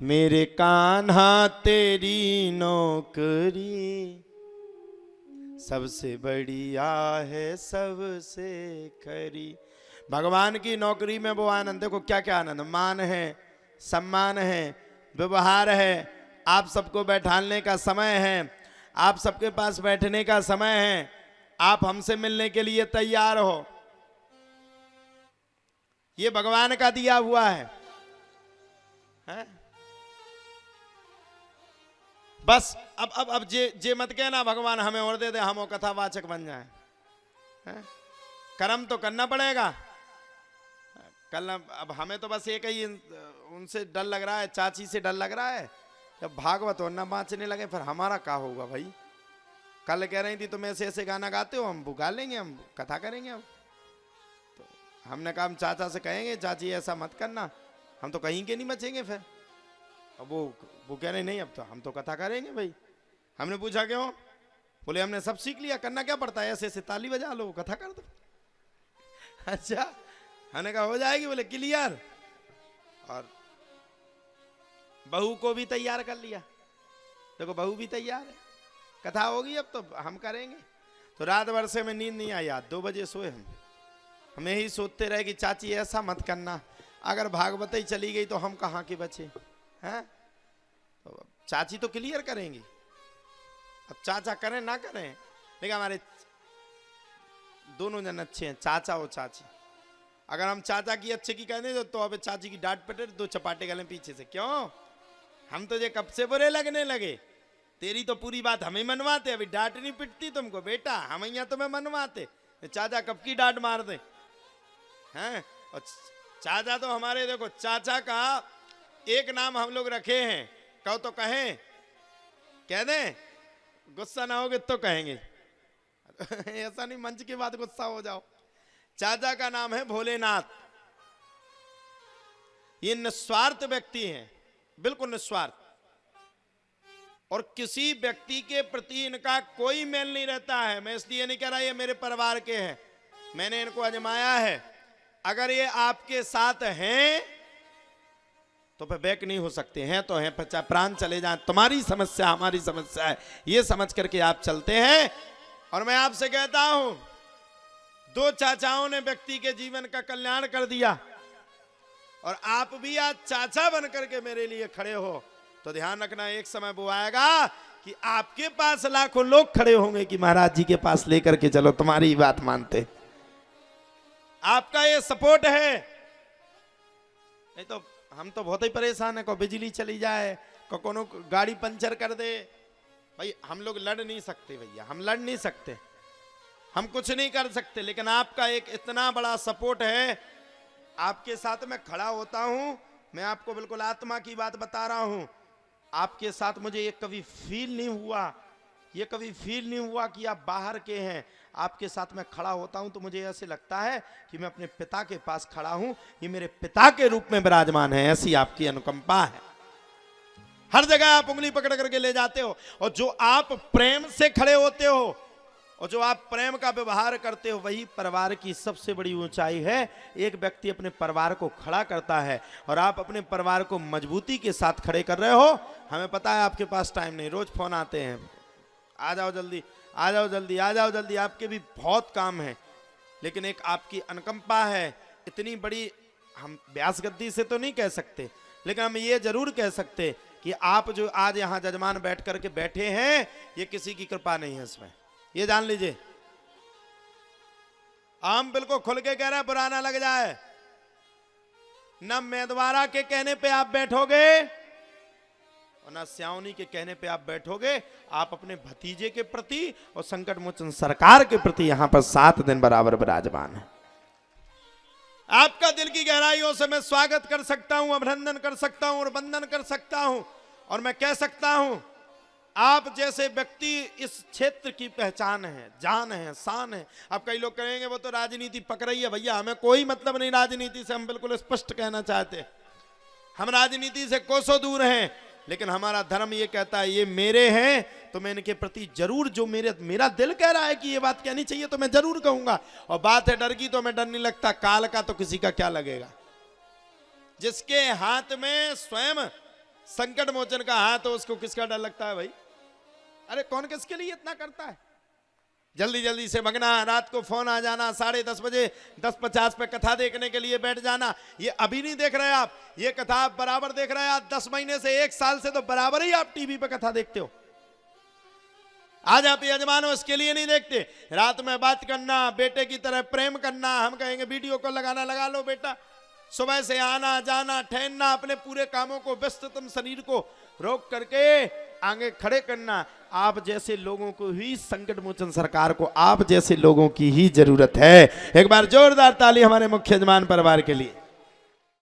मेरे कान्हा तेरी नौकरी सबसे बढ़िया है सबसे खरी। भगवान की नौकरी में वो आनंद, देखो क्या क्या आनंद, मान है, सम्मान है, व्यवहार है, आप सबको बैठाने का समय है, आप सबके पास बैठने का समय है, आप हमसे मिलने के लिए तैयार हो, ये भगवान का दिया हुआ है? बस अब जे मत कहना भगवान हमें और दे दे, हम वो कथावाचक बन जाए। कर्म तो करना पड़ेगा। कल अब हमें तो बस एक ही उनसे डर लग रहा है, चाची से डर लग रहा है, जब भागवत और न बाँचने लगे फिर हमारा क्या होगा भाई। कल कह रही थी तुम ऐसे ऐसे गाना गाते हो, हम गा लेंगे, हम कथा करेंगे। हम तो हमने कहा हम चाचा से कहेंगे चाची ऐसा मत करना, हम तो कहीं के नहीं बचेंगे फिर। अब वो कह रहे नहीं अब तो हम तो कथा करेंगे भाई। हमने पूछा क्यों? बोले हमने सब सीख लिया, करना क्या पड़ता है, ऐसे ऐसे ताली बजा लो कथा कर दो। अच्छा, हमने कहा हो जाएगी, बोले क्लियर। और बहू को भी तैयार कर लिया, देखो बहू भी तैयार है, कथा होगी अब तो हम करेंगे। तो रात भर से में नींद नहीं आई, 2 बजे सोए हम यही सोचते रहे कि चाची ऐसा मत करना, अगर भागवत ही चली गई तो हम कहाँ के बचे हैं। तो चाची तो क्लियर करेंगी, अब चाचा करें ना करें, लेकिन हमारे दोनों जन अच्छे हैं, चाचा और चाची। अगर हम चाचा की अच्छे की कहने तो अब चाची की डांट पटे 2 चपाटे गले पीछे से, क्यों हम तुझे कब से बुरे लगने लगे, तेरी तो पूरी बात हमें मनवाते, अभी डांट नहीं पिटती तुमको बेटा, हम यहाँ तुम्हें मनवाते, चाचा कब की डांट मार दे हैं। और चाचा तो हमारे, देखो चाचा का एक नाम हम लोग रखे हैं, कहो तो कहें, कह दें, गुस्सा ना होगे तो कहेंगे। ऐसा नहीं मंच के बाद गुस्सा हो जाओ। चाचा का नाम है भोलेनाथ। ये निस्वार्थ व्यक्ति हैं, बिल्कुल निस्वार्थ, और किसी व्यक्ति के प्रति इनका कोई मेल नहीं रहता है। मैं इसलिए नहीं कह रहा ये मेरे परिवार के हैं, मैंने इनको आजमाया है। अगर ये आपके साथ हैं तो फिर बैक नहीं हो सकते हैं, तो हैं, चाहे प्राण चले जाएं, तुम्हारी समस्या हमारी समस्या है, ये समझ करके आप चलते हैं। और मैं आपसे कहता हूं 2 चाचाओं ने व्यक्ति के जीवन का कल्याण कर दिया, और आप भी आज चाचा बन करके मेरे लिए खड़े हो, तो ध्यान रखना एक समय वो आएगा कि आपके पास लाखों लोग खड़े होंगे कि महाराज जी के पास लेकर के चलो, तुम्हारी ही बात मानते। आपका ये सपोर्ट है, नहीं तो हम तो बहुत ही परेशान है, को बिजली चली जाए, को कोनो गाड़ी पंचर कर दे, भाई हम लोग लड़ नहीं सकते भैया, हम लड़ नहीं सकते, हम कुछ नहीं कर सकते, लेकिन आपका एक इतना बड़ा सपोर्ट है, आपके साथ मैं खड़ा होता हूं। मैं आपको बिल्कुल आत्मा की बात बता रहा हूं, आपके साथ मुझे ये कभी फील नहीं हुआ, ये कभी फील नहीं हुआ कि आप बाहर के हैं। आपके साथ मैं खड़ा होता हूं तो मुझे ऐसे लगता है कि मैं अपने पिता के पास खड़ा हूं, ये मेरे पिता के रूप में विराजमान है, ऐसी आपकी अनुकंपा है। हर जगह आप उंगली पकड़ करके ले जाते हो, और जो आप प्रेम से खड़े होते हो और जो आप प्रेम का व्यवहार करते हो, वही परिवार की सबसे बड़ी ऊंचाई है। एक व्यक्ति अपने परिवार को खड़ा करता है, और आप अपने परिवार को मजबूती के साथ खड़े कर रहे हो। हमें पता है आपके पास टाइम नहीं, रोज फोन आते हैं, आ जाओ जल्दी, आ जाओ जल्दी, आ जाओ जल्दी, आपके भी बहुत काम है, लेकिन एक आपकी अनुकंपा है इतनी बड़ी। हम व्यास गद्दी से तो नहीं कह सकते, लेकिन हम ये जरूर कह सकते कि आप जो आज यहाँ जजमान बैठ करके बैठे हैं, ये किसी की कृपा नहीं है, इसमें ये जान लीजिए। हम बिल्कुल खुल के कह रहे हैं, बुरा ना लग जाए, न मेदवारा के कहने पे आप बैठोगे और ना श्यावनी के कहने पे आप बैठोगे। आप अपने भतीजे के प्रति और संकट मोचन सरकार के प्रति यहां पर 7 दिन बराबर विराजमान है। आपका दिल की गहराइयों से मैं स्वागत कर सकता हूं, अभिनंदन कर सकता हूं और वंदन कर सकता हूं, और मैं कह सकता हूं आप जैसे व्यक्ति इस क्षेत्र की पहचान है, जान है, शान है। अब कई लोग कहेंगे वो तो राजनीति पक रही है, भैया हमें कोई मतलब नहीं राजनीति से, हम बिल्कुल स्पष्ट कहना चाहते, हम राजनीति से कोसों दूर हैं, लेकिन हमारा धर्म ये कहता है ये मेरे हैं तो मैं इनके प्रति जरूर, जो मेरा दिल कह रहा है कि ये बात कहनी चाहिए तो मैं जरूर कहूंगा। और बात है डर की, तो मैं डर नहीं लगता, काल का तो किसी का क्या लगेगा। जिसके हाथ में स्वयं संकट मोचन का हाथ तो उसको किसका डर लगता है भाई? अरे कौन किसके लिए इतना करता है? जल्दी जल्दी से भगना, रात को फोन आ जाना, 10:30 बजे 10:50 पे कथा देखने के लिए बैठ जाना। ये अभी नहीं देख रहे आप, ये कथा आप बराबर देख रहे हैं। आप 10 महीने से 1 साल से तो बराबर ही आप टीवी पे कथा देखते हो। आज आप यजमान हो इसके लिए नहीं देखते। रात में बात करना, बेटे की तरह प्रेम करना, हम कहेंगे वीडियो कॉल लगाना, लगा लो बेटा। सुबह से आना जाना, ठहरना, अपने पूरे कामों को, व्यस्ततम शरीर को रोक करके आगे खड़े करना। आप जैसे लोगों को ही, संकट मोचन सरकार को आप जैसे लोगों की ही जरूरत है। एक बार जोरदार ताली हमारे मुख्य यजमान परिवार के लिए।